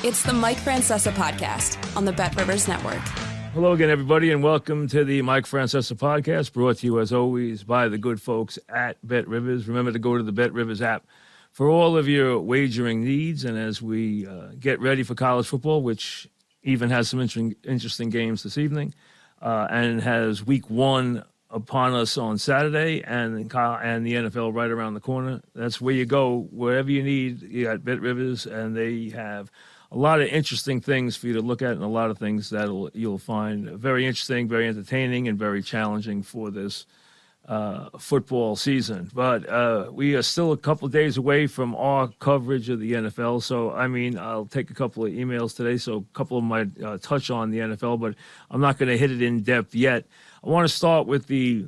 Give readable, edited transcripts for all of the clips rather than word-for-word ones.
It's the Mike Francesa podcast on the Bet Rivers Network. Hello again, everybody, and welcome to the Mike Francesa podcast, brought to you, as always, by the good folks at Bet Rivers. Remember to go to the Bet Rivers app for all of your wagering needs. And as we get ready for college football, which even has some interesting games this evening, and has week one upon us on Saturday, and the NFL right around the corner, that's where you go. Wherever you need, you got Bet Rivers, and they have a lot of interesting things for you to look at, and a lot of things that you'll find very interesting, very entertaining, and very challenging for this football season. But we are still a couple of days away from our coverage of the NFL. So, I'll take a couple of emails today, so a couple of them might touch on the NFL, but I'm not going to hit it in depth yet. I want to start with the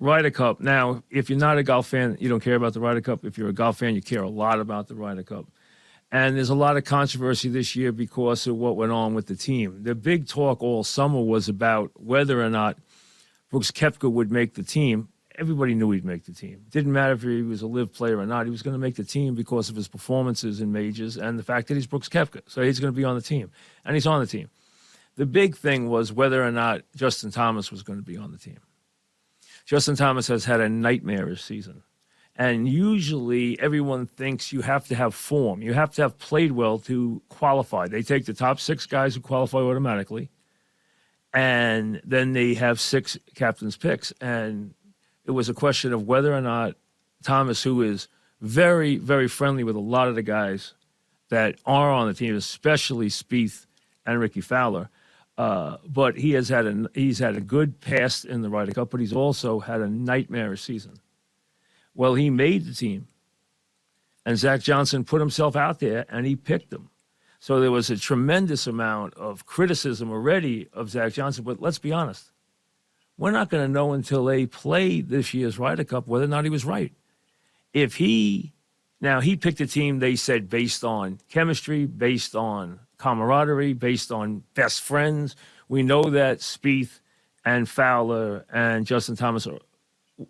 Ryder Cup. Now, if you're not a golf fan, you don't care about the Ryder Cup. If you're a golf fan, you care a lot about the Ryder Cup. And there's a lot of controversy this year because of what went on with the team. The big talk all summer was about whether or not Brooks Koepka would make the team. Everybody knew he'd make the team. It didn't matter if he was a live player or not. He was going to make the team because of his performances in majors and the fact that he's Brooks Koepka. So he's going to be on the team. And he's on the team. The big thing was whether or not Justin Thomas was going to be on the team. Justin Thomas has had a nightmarish season. And usually everyone thinks you have to have form. You have to have played well to qualify. They take the top 6 guys who qualify automatically, and then they have 6 captain's picks. And it was a question of whether or not Thomas, who is very, very friendly with a lot of the guys that are on the team, especially Spieth and Ricky Fowler, but he's had a good past in the Ryder Cup, but he's also had a nightmarish season. Well, he made the team, and Zach Johnson put himself out there, and he picked him. So there was a tremendous amount of criticism already of Zach Johnson, but let's be honest. We're not going to know until they play this year's Ryder Cup whether or not he was right. He picked a team, they said, based on chemistry, based on camaraderie, based on best friends. We know that Spieth and Fowler and Justin Thomas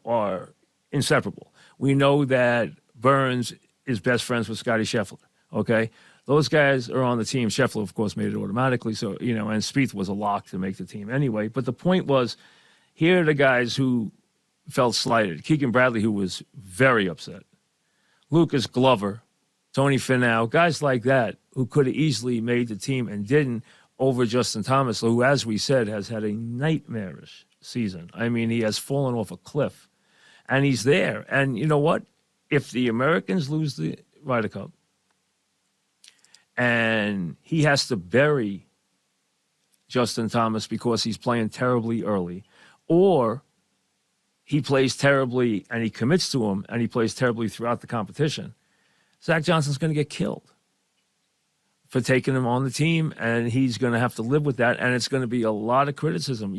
are inseparable. We know that Burns is best friends with Scottie Scheffler, okay? Those guys are on the team. Scheffler, of course, made it automatically, so, and Spieth was a lock to make the team anyway. But the point was, here are the guys who felt slighted. Keegan Bradley, who was very upset. Lucas Glover, Tony Finau, guys like that who could have easily made the team and didn't, over Justin Thomas, who, as we said, has had a nightmarish season. He has fallen off a cliff. And he's there. And you know what? If the Americans lose the Ryder Cup and he has to bury Justin Thomas because he's playing terribly early, or he plays terribly and he commits to him and he plays terribly throughout the competition, Zach Johnson's going to get killed for taking him on the team, and he's going to have to live with that, and it's going to be a lot of criticism.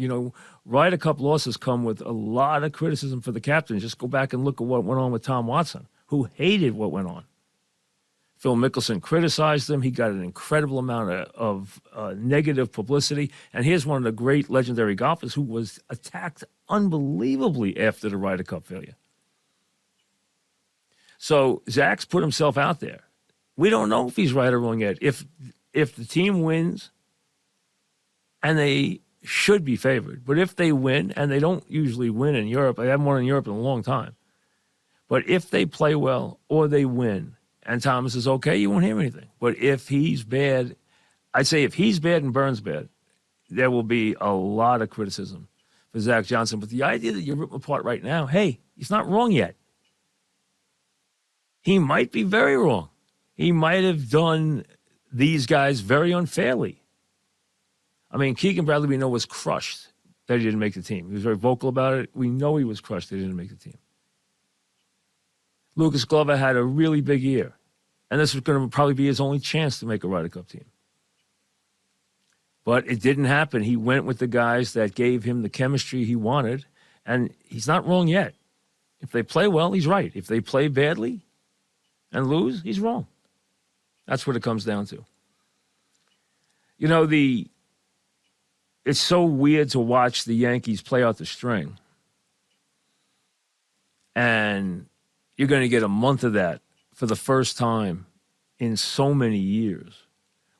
Ryder Cup losses come with a lot of criticism for the captain. Just go back and look at what went on with Tom Watson, who hated what went on. Phil Mickelson criticized him. He got an incredible amount of negative publicity, and here's one of the great legendary golfers who was attacked unbelievably after the Ryder Cup failure. So Zach's put himself out there. We don't know if he's right or wrong yet. If the team wins, and they should be favored, but if they win, and they don't usually win in Europe, they haven't won in Europe in a long time, but if they play well or they win, and Thomas is okay, you won't hear anything. But if he's bad, I'd say if he's bad and Burns bad, there will be a lot of criticism for Zach Johnson. But the idea that you rip him apart right now, hey, he's not wrong yet. He might be very wrong. He might have done these guys very unfairly. Keegan Bradley, we know, was crushed that he didn't make the team. He was very vocal about it. We know he was crushed that he didn't make the team. Lucas Glover had a really big year, and this was going to probably be his only chance to make a Ryder Cup team. But it didn't happen. He went with the guys that gave him the chemistry he wanted, and he's not wrong yet. If they play well, he's right. If they play badly and lose, he's wrong. That's what it comes down to. It's so weird to watch the Yankees play out the string. And you're going to get a month of that for the first time in so many years,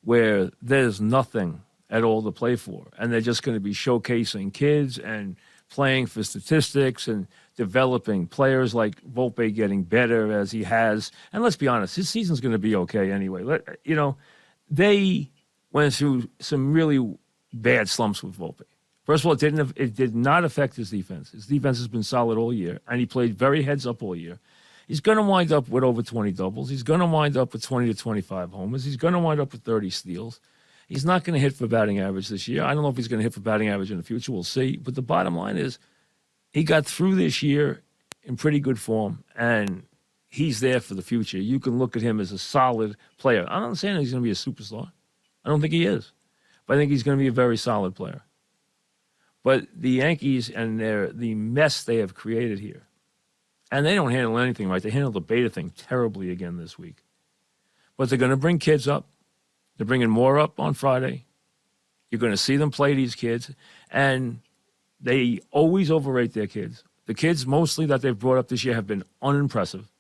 where there's nothing at all to play for, and they're just going to be showcasing kids and playing for statistics and developing players like Volpe getting better as he has. And let's be honest, his season's going to be okay anyway. They went through some really bad slumps with Volpe. First of all, it did not affect his defense. His defense has been solid all year, and he played very heads up all year. He's going to wind up with over 20 doubles. He's going to wind up with 20 to 25 homers. He's going to wind up with 30 steals. He's not going to hit for batting average this year. I don't know if he's going to hit for batting average in the future. We'll see. But the bottom line is he got through this year in pretty good form, and he's there for the future. You can look at him as a solid player. I'm not saying he's going to be a superstar. I don't think he is. But I think he's going to be a very solid player. But the Yankees and the mess they have created here, and they don't handle anything right. They handled the beta thing terribly again this week. But they're going to bring kids up. They're bringing more up on Friday. You're going to see them play these kids. And they always overrate their kids. The kids mostly that they've brought up this year have been unimpressive.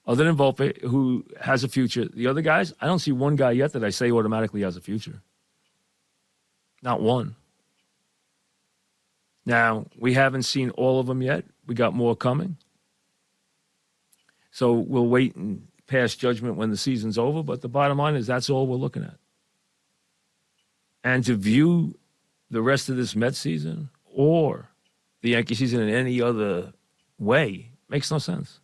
Other than Volpe, who has a future. The other guys, I don't see one guy yet that I say automatically has a future. Not one. Now, we haven't seen all of them yet. We got more coming. So we'll wait and pass judgment when the season's over. But the bottom line is that's all we're looking at. And to view the rest of this Mets season or the Yankee season in any other way makes no sense.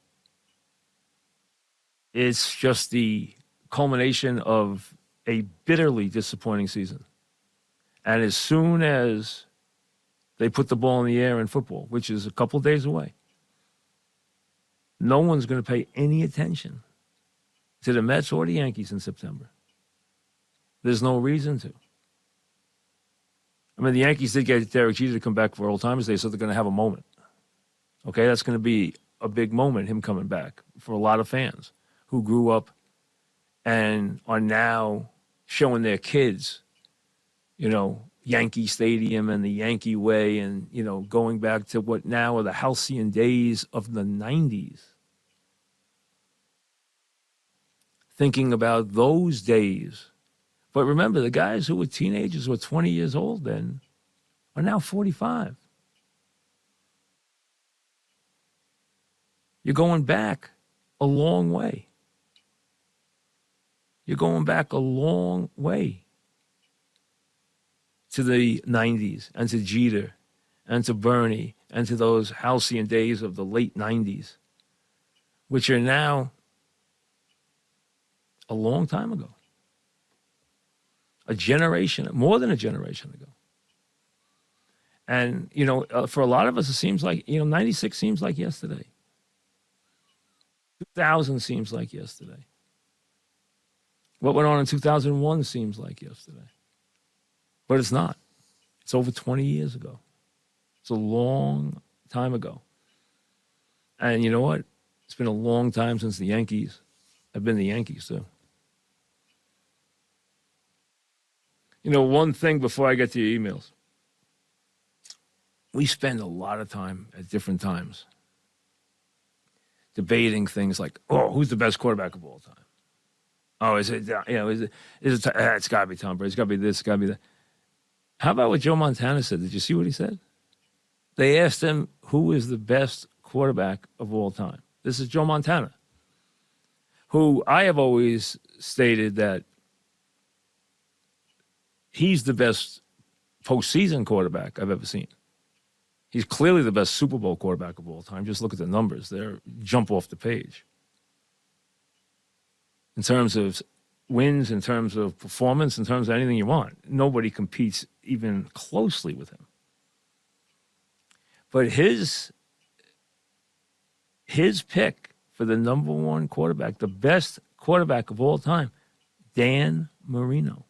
It's just the culmination of a bitterly disappointing season. And as soon as they put the ball in the air in football, which is a couple of days away, no one's going to pay any attention to the Mets or the Yankees in September. There's no reason to. I mean, the Yankees did get Derek Jeter to come back for Old Timers Day, so they're going to have a moment. Okay, that's going to be a big moment, him coming back, for a lot of fans who grew up and are now showing their kids, Yankee Stadium and the Yankee Way and, going back to what now are the halcyon days of the 90s. Thinking about those days. But remember, the guys who were teenagers who were 20 years old then are now 45. You're going back a long way. You're going back a long way to the 90s and to Jeter and to Bernie and to those halcyon days of the late 90s, which are now a long time ago. A generation, more than a generation ago. And, for a lot of us, it seems like, 96 seems like yesterday. 2000 seems like yesterday. What went on in 2001 seems like yesterday. But it's not. It's over 20 years ago. It's a long time ago. And you know what? It's been a long time since the Yankees have been the Yankees, too. One thing before I get to your emails. We spend a lot of time at different times debating things like, who's the best quarterback of all time? Oh, is it, it's got to be Tom Brady. It's got to be this, it's got to be that. How about what Joe Montana said? Did you see what he said? They asked him who is the best quarterback of all time. This is Joe Montana, who I have always stated that he's the best postseason quarterback I've ever seen. He's clearly the best Super Bowl quarterback of all time. Just look at the numbers. They jump off the page. In terms of wins, in terms of performance, in terms of anything you want. Nobody competes even closely with him. But his pick for the number one quarterback, the best quarterback of all time, Dan Marino.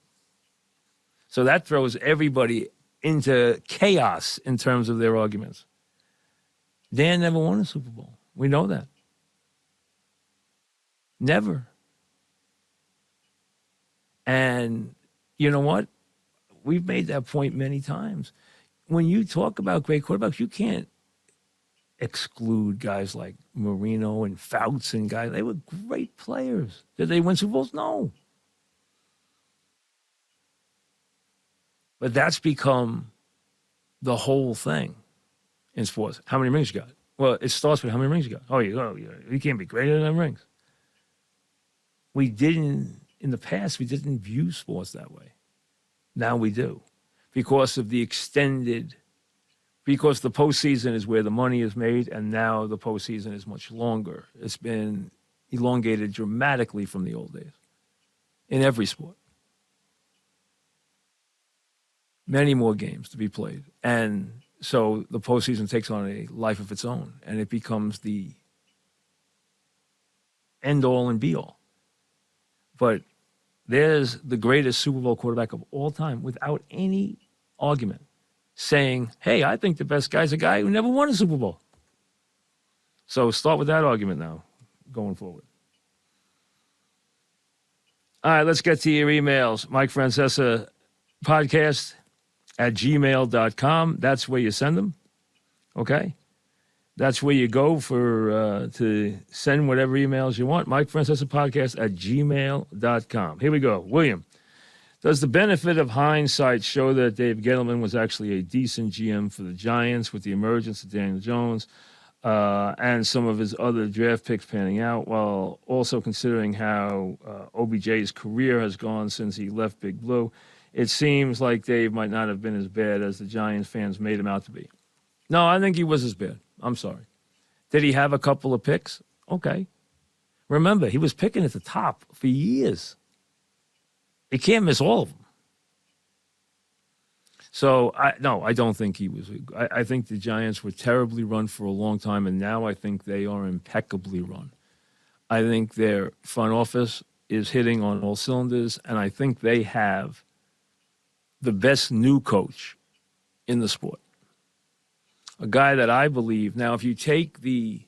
So that throws everybody into chaos in terms of their arguments. Dan never won a Super Bowl. We know that. Never. And you know what? We've made that point many times. When you talk about great quarterbacks, you can't exclude guys like Marino and Fouts and guys. They were great players. Did they win Super Bowls? No. But that's become the whole thing in sports. How many rings you got? Well, it starts with how many rings you got. You can't be greater than rings. In the past, we didn't view sports that way. Now we do. Because the postseason is where the money is made, and now the postseason is much longer. It's been elongated dramatically from the old days in every sport. Many more games to be played. And so the postseason takes on a life of its own, and it becomes the end-all and be-all. But there's the greatest Super Bowl quarterback of all time, without any argument, saying, hey, I think the best guy's a guy who never won a Super Bowl. So start with that argument now, going forward. All right, let's get to your emails. Mike Francesa podcast at gmail.com. That's where you send them, okay? That's where you go to send whatever emails you want. Mike Francesa podcast at gmail.com. Here we go. William, does the benefit of hindsight show that Dave Gettleman was actually a decent GM for the Giants with the emergence of Daniel Jones and some of his other draft picks panning out, while also considering how OBJ's career has gone since he left Big Blue? It seems like Dave might not have been as bad as the Giants fans made him out to be. No, I think he was as bad. I'm sorry. Did he have a couple of picks? Okay. Remember, he was picking at the top for years. He can't miss all of them. So, I don't think he was. I think the Giants were terribly run for a long time, and now I think they are impeccably run. I think their front office is hitting on all cylinders, and I think they have the best new coach in the sport. A guy that I believe now, if you take the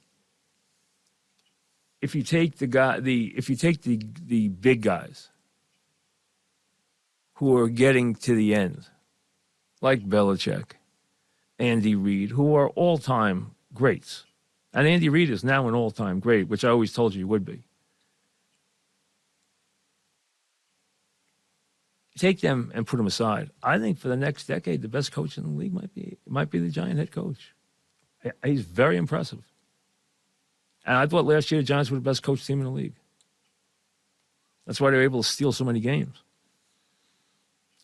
big guys who are getting to the end, like Belichick, Andy Reid, who are all-time greats, and Andy Reid is now an all-time great, which I always told you he would be. Take them and put them aside. I think for the next decade, the best coach in the league might be the Giant head coach. He's very impressive. And I thought last year the Giants were the best coach team in the league. That's why they were able to steal so many games.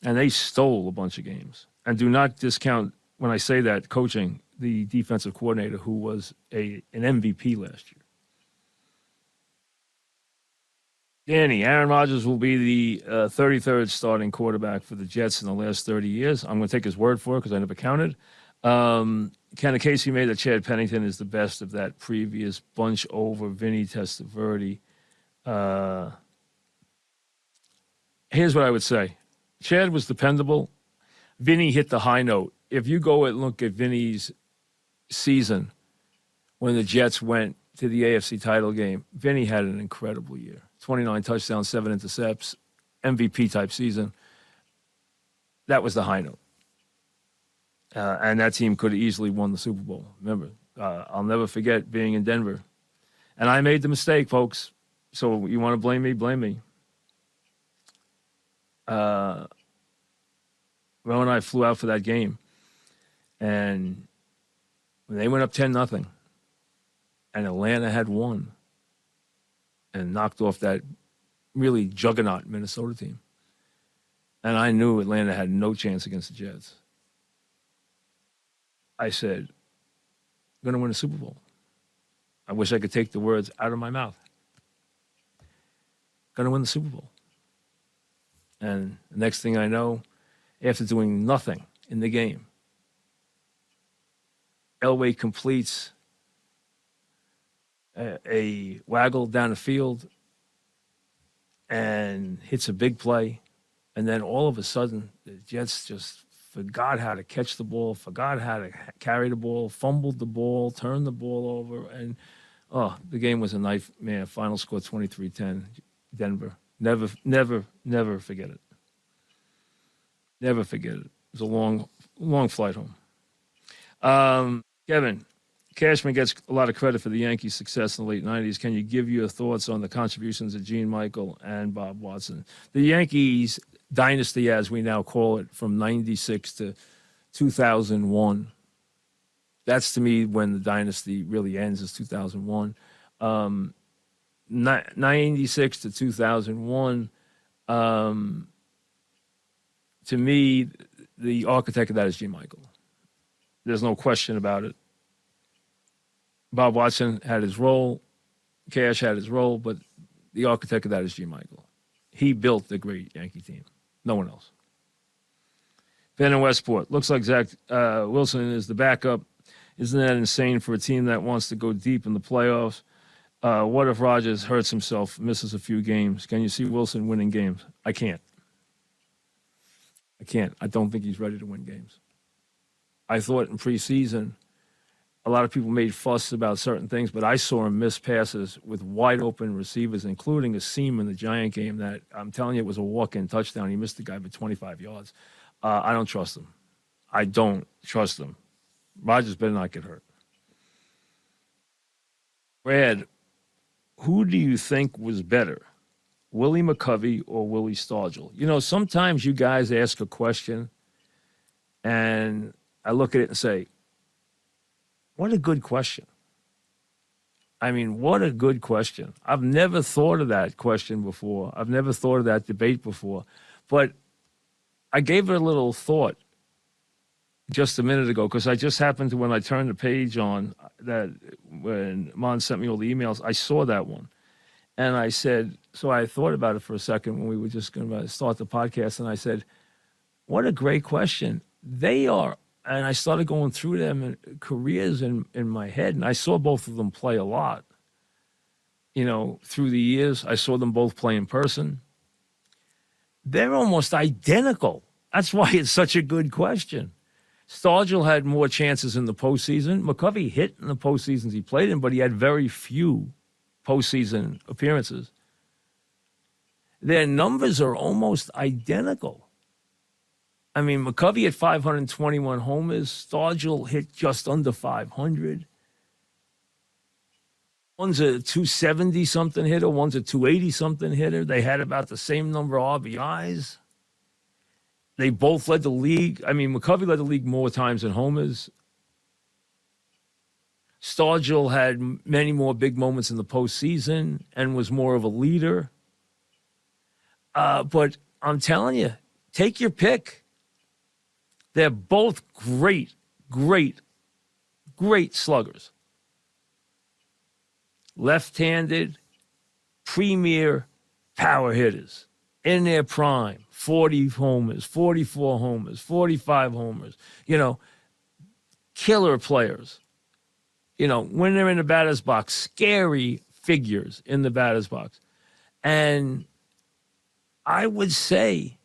And they stole a bunch of games. And do not discount, when I say that, coaching the defensive coordinator who was an MVP last year. Danny, Aaron Rodgers will be the 33rd starting quarterback for the Jets in the last 30 years. I'm going to take his word for it because I never counted. Ken Casey made that Chad Pennington is the best of that previous bunch over Vinny Testaverde. Here's what I would say. Chad was dependable. Vinny hit the high note. If you go and look at Vinny's season when the Jets went to the AFC title game, Vinny had an incredible year. 29 touchdowns, 7 intercepts, MVP-type season. That was the high note. And that team could have easily won the Super Bowl. Remember, I'll never forget being in Denver. And I made the mistake, folks. So you want to blame me? Blame me. Ron and I flew out for that game. And when they went up 10-0, and Atlanta had won and knocked off that really juggernaut Minnesota team. And I knew Atlanta had no chance against the Jets. I said, I'm going to win a Super Bowl. I wish I could take the words out of my mouth. Going to win the Super Bowl. And the next thing I know, after doing nothing in the game, Elway completes a waggle down the field and hits a big play. And then all of a sudden, the Jets just forgot how to catch the ball, forgot how to carry the ball, fumbled the ball, turned the ball over. And, the game was a nightmare. Final score 23-10, Denver. Never forget it. Never forget it. It was a long flight home. Kevin, Cashman gets a lot of credit for the Yankees' success in the late 90s. Can you give your thoughts on the contributions of Gene Michael and Bob Watson? The Yankees dynasty, as we now call it, from 96 to 2001. That's, to me, when the dynasty really ends, is 2001. 96 to 2001, to me, the architect of that is G. Michael. There's no question about it. Bob Watson had his role, Cash had his role, but the architect of that is G. Michael. He built the great Yankee team. No one else. Ben in Westport. Looks like Zach Wilson is the backup. Isn't that insane for a team that wants to go deep in the playoffs? What if Rodgers hurts himself, misses a few games? Can you see Wilson winning games? I can't. I don't think he's ready to win games. I thought in preseason, a lot of people made fuss about certain things, but I saw him miss passes with wide open receivers, including a seam in the Giant game that, I'm telling you, it was a walk-in touchdown. He missed the guy by 25 yards. I don't trust him. I don't trust him. Rodgers better not get hurt. Brad, who do you think was better, Willie McCovey or Willie Stargell? You know, sometimes you guys ask a question, and I look at it and say, what a good question. I mean, what a good question. I've never thought of that question before. I've never thought of that debate before. But I gave it a little thought just a minute ago, because I just happened to, when I turned the page on, that when Mon sent me all the emails, I saw that one. And I said, so I thought about it for a second when we were just going to start the podcast, and I said, what a great question. They are, and I started going through them careers in my head, and I saw both of them play a lot. You know, through the years, I saw them both play in person. They're almost identical. That's why it's such a good question. Stargell had more chances in the postseason. McCovey hit in the postseasons he played in, but he had very few postseason appearances. Their numbers are almost identical. I mean, McCovey hit 521 homers. Stargell hit just under 500. One's a 270-something hitter. One's a 280-something hitter. They had about the same number of RBIs. They both led the league. I mean, McCovey led the league more times than homers. Stargell had many more big moments in the postseason and was more of a leader. But I'm telling you, take your pick. They're both great, great, great sluggers. Left-handed, premier power hitters in their prime. 40 homers, 44 homers, 45 homers. You know, killer players. You know, when they're in the batter's box, scary figures in the batter's box. And I would say,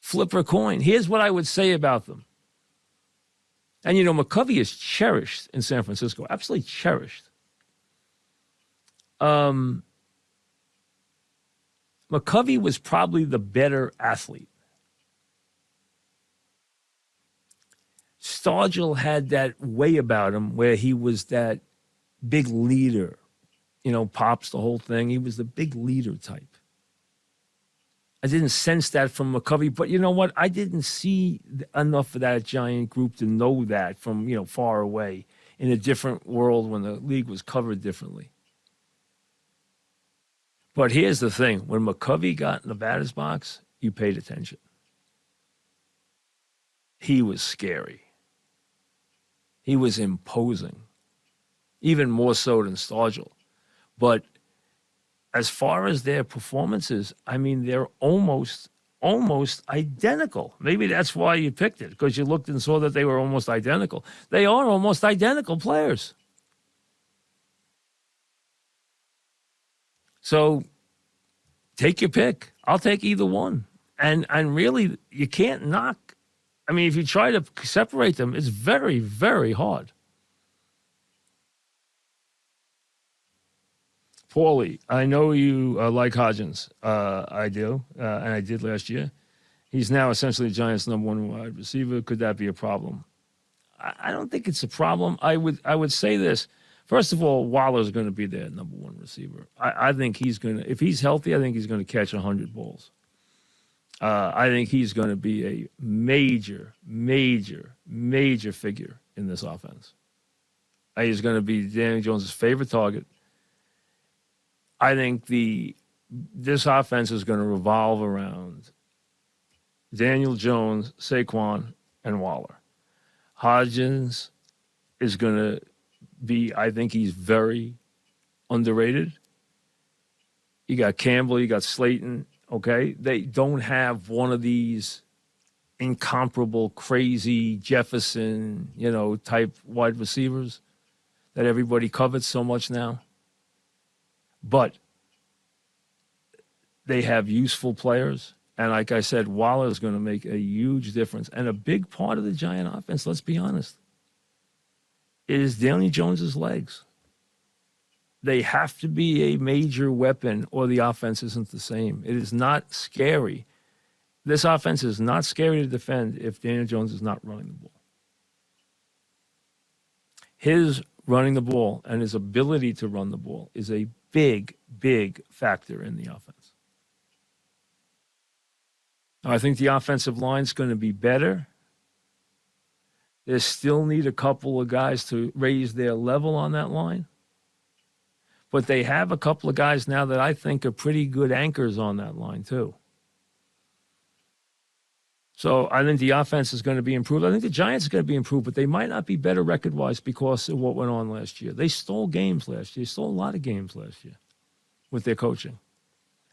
flip a coin. Here's what I would say about them. And, you know, McCovey is cherished in San Francisco, absolutely cherished. McCovey was probably the better athlete. Stargell had that way about him where he was that big leader. You know, Pops, the whole thing. He was the big leader type. I didn't sense that from McCovey, but you know what? I didn't see enough of that Giant group to know that from, you know, far away in a different world when the league was covered differently. But here's the thing. When McCovey got in the batter's box, you paid attention. He was scary. He was imposing, even more so than Stargell. But as far as their performances, I mean, they're almost identical. Maybe that's why you picked it, because you looked and saw that they were almost identical. They are almost identical players. So take your pick. I'll take either one. And really, you can't knock. I mean, if you try to separate them, it's very, very hard. Paulie, I know you like Hodgins. I do, and I did last year. He's now essentially the Giants' number one wide receiver. Could that be a problem? I don't think it's a problem. I would say this. First of all, Waller's going to be their number one receiver. I think he's going to, if he's healthy, I think he's going to catch 100 balls. I think he's going to be a major, major, major figure in this offense. He's going to be Daniel Jones' favorite target. I think this offense is going to revolve around Daniel Jones, Saquon, and Waller. Hodgins is going to be, I think he's very underrated. You got Campbell, you got Slayton, okay? They don't have one of these incomparable, crazy Jefferson, type wide receivers that everybody covets so much now. But they have useful players. And like I said, Waller is going to make a huge difference. And a big part of the Giant offense, let's be honest, is Daniel Jones's legs. They have to be a major weapon or the offense isn't the same. It is not scary. This offense is not scary to defend if Daniel Jones is not running the ball. His running the ball and his ability to run the ball is a big, big factor in the offense. I think the offensive line is going to be better. They still need a couple of guys to raise their level on that line. But they have a couple of guys now that I think are pretty good anchors on that line, too. So I think the offense is going to be improved. I think the Giants are going to be improved, but they might not be better record-wise because of what went on last year. They stole games last year. They stole a lot of games last year with their coaching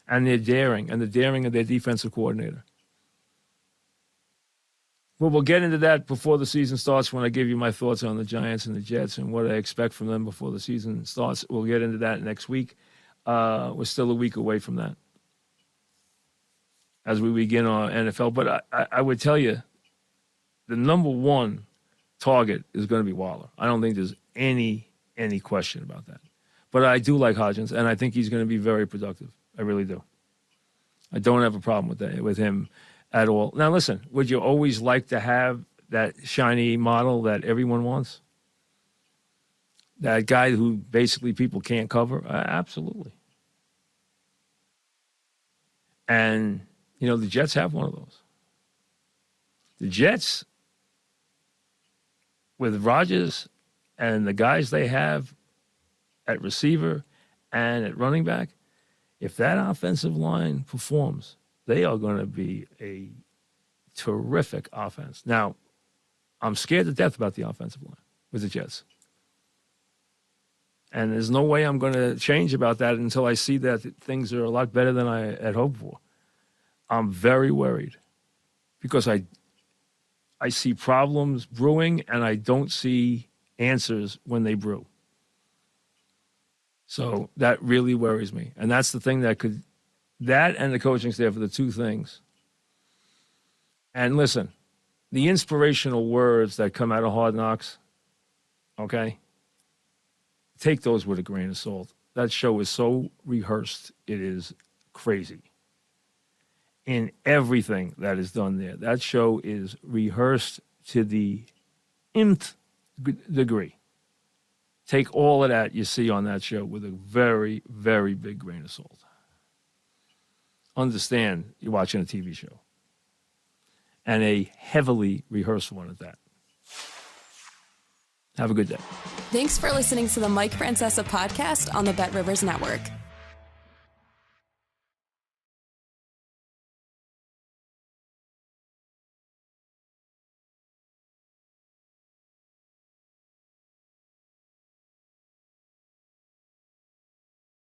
and their daring and the daring of their defensive coordinator. Well, we'll get into that before the season starts when I give you my thoughts on the Giants and the Jets and what I expect from them before the season starts. We'll get into that next week. We're still a week away from that as we begin our NFL. But I would tell you the number one target is going to be Waller. I don't think there's any question about that. But I do like Hodgins, and I think he's going to be very productive. I really do. I don't have a problem with him at all. Now, listen, would you always like to have that shiny model that everyone wants? That guy who basically people can't cover? Absolutely. And, the Jets have one of those. The Jets, with Rodgers and the guys they have at receiver and at running back, if that offensive line performs, they are going to be a terrific offense. Now, I'm scared to death about the offensive line with the Jets. And there's no way I'm going to change about that until I see that things are a lot better than I had hoped for. I'm very worried because I see problems brewing and I don't see answers when they brew. So that really worries me. And that's the thing that and the coaching staff are the two things. And listen, the inspirational words that come out of Hard Knocks, okay, take those with a grain of salt. That show is so rehearsed, it is crazy. In everything that is done there, that show is rehearsed to the nth degree. Take all of that you see on that show with a very, very big grain of salt. Understand you're watching a TV show. And a heavily rehearsed one at that. Have a good day. Thanks for listening to the Mike Francesa podcast on the Bet Rivers Network.